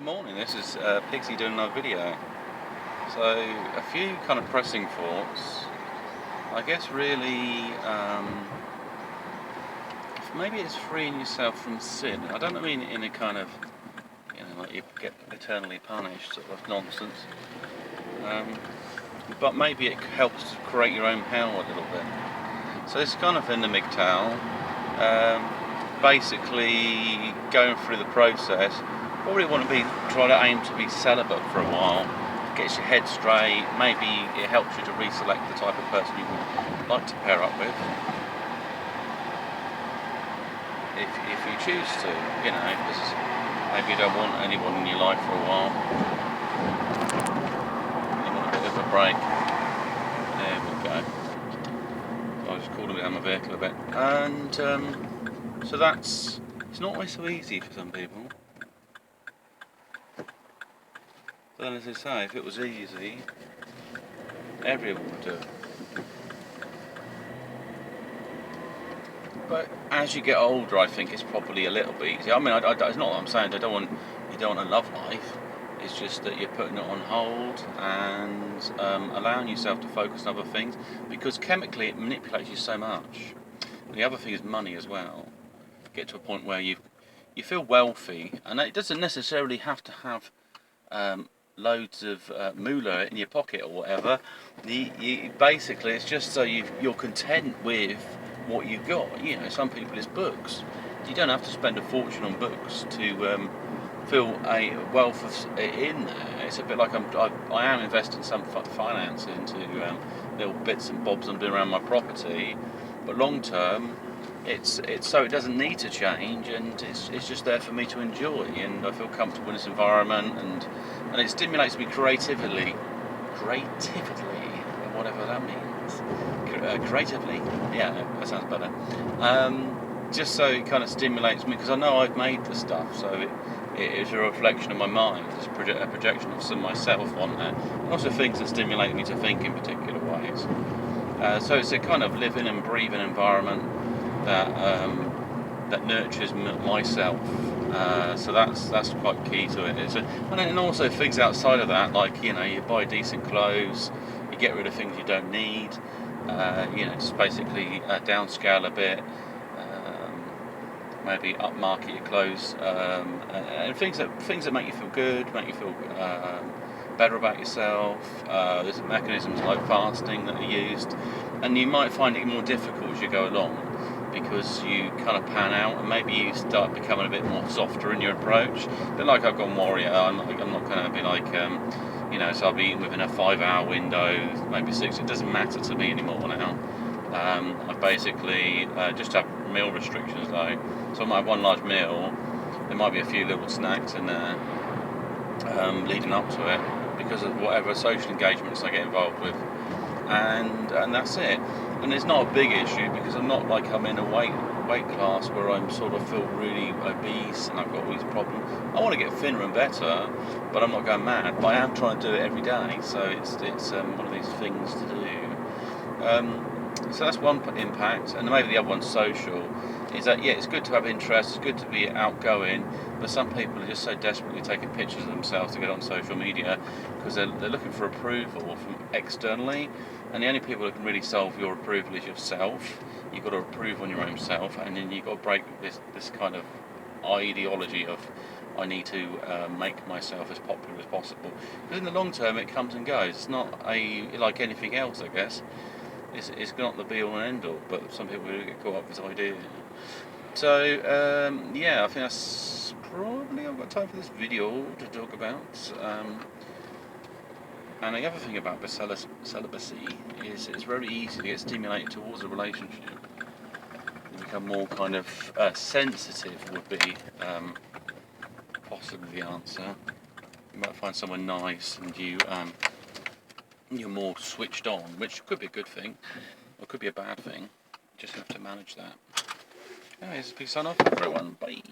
morning, this is Pixie doing another video. So, a few kind of pressing thoughts. I guess really, maybe it's freeing yourself from sin. I don't mean in a kind of, like you get eternally punished sort of nonsense. But maybe it helps to create your own hell a little bit. So it's kind of in the MGTOW. Basically, going through the process. Probably want to try to aim to be celibate for a while. Gets your head straight. Maybe it helps you to reselect the type of person you would like to pair up with. If you choose to, because maybe you don't want anyone in your life for a while. You want a bit of a break. There we go. So I just cooling down my vehicle a bit. And so it's not always so easy for some people. But then, as I say, if it was easy, everyone would do it. But as you get older, I think it's probably a little bit easier. I mean, it's not what I'm saying. You don't want a love life. It's just that you're putting it on hold and allowing yourself to focus on other things, because chemically it manipulates you so much. And the other thing is money as well. Get to a point where you feel wealthy, and it doesn't necessarily have to have loads of moolah in your pocket or whatever. Basically, it's just so you're content with what you've got. Some people it's books. You don't have to spend a fortune on books to feel a wealth in there. It's a bit like I am investing some finance into little bits and bobs I'm doing around my property, but long term, it's so it doesn't need to change, and it's just there for me to enjoy, and I feel comfortable in this environment, and it stimulates me creatively, whatever that means. Creatively, yeah, that sounds better. Just so it kind of stimulates me, because I know I've made the stuff, so it is a reflection of my mind. It's a projection of some myself on there, and also things that stimulate me to think in particular ways. So it's a kind of living and breathing environment that nurtures myself. So that's quite key to it. And also things outside of that, like you buy decent clothes, you get rid of things you don't need. Just basically downscale a bit. Maybe upmarket your clothes, and things that make you feel good, make you feel better about yourself. There's mechanisms like fasting that are used, and you might find it more difficult as you go along, because you kind of pan out, and maybe you start becoming a bit more softer in your approach. But like I've gone warrior, I'm not going to be like, so I'll be eating within a 5-hour window, maybe 6. It doesn't matter to me anymore now. I basically just have meal restrictions though. So I might have one large meal. There might be a few little snacks in there leading up to it, because of whatever social engagements I get involved with, and that's it. And it's not a big issue, because I'm not like I'm in a weight class where I'm sort of feel really obese and I've got all these problems. I want to get thinner and better, but I'm not going mad. But I am trying to do it every day, so it's one of these things to do. So that's one impact, and maybe the other one's social. Is that it's good to have interests, it's good to be outgoing, but some people are just so desperately taking pictures of themselves to get on social media, because they're looking for approval from externally, and the only people that can really solve your approval is yourself. You've got to approve on your own self, and then you've got to break this kind of ideology of I need to make myself as popular as possible, because in the long term it comes and goes. It's not like anything else, I guess. It's not the be-all and end-all, but some people really get caught up with this idea. So, I think that's probably I've got time for this video to talk about. And the other thing about celibacy is it's very easy to get stimulated towards a relationship. You become more kind of sensitive would be possibly the answer. You might find someone nice, and you're more switched on, which could be a good thing, or could be a bad thing. You just have to manage that. Anyways, big sign off for everyone. Bye.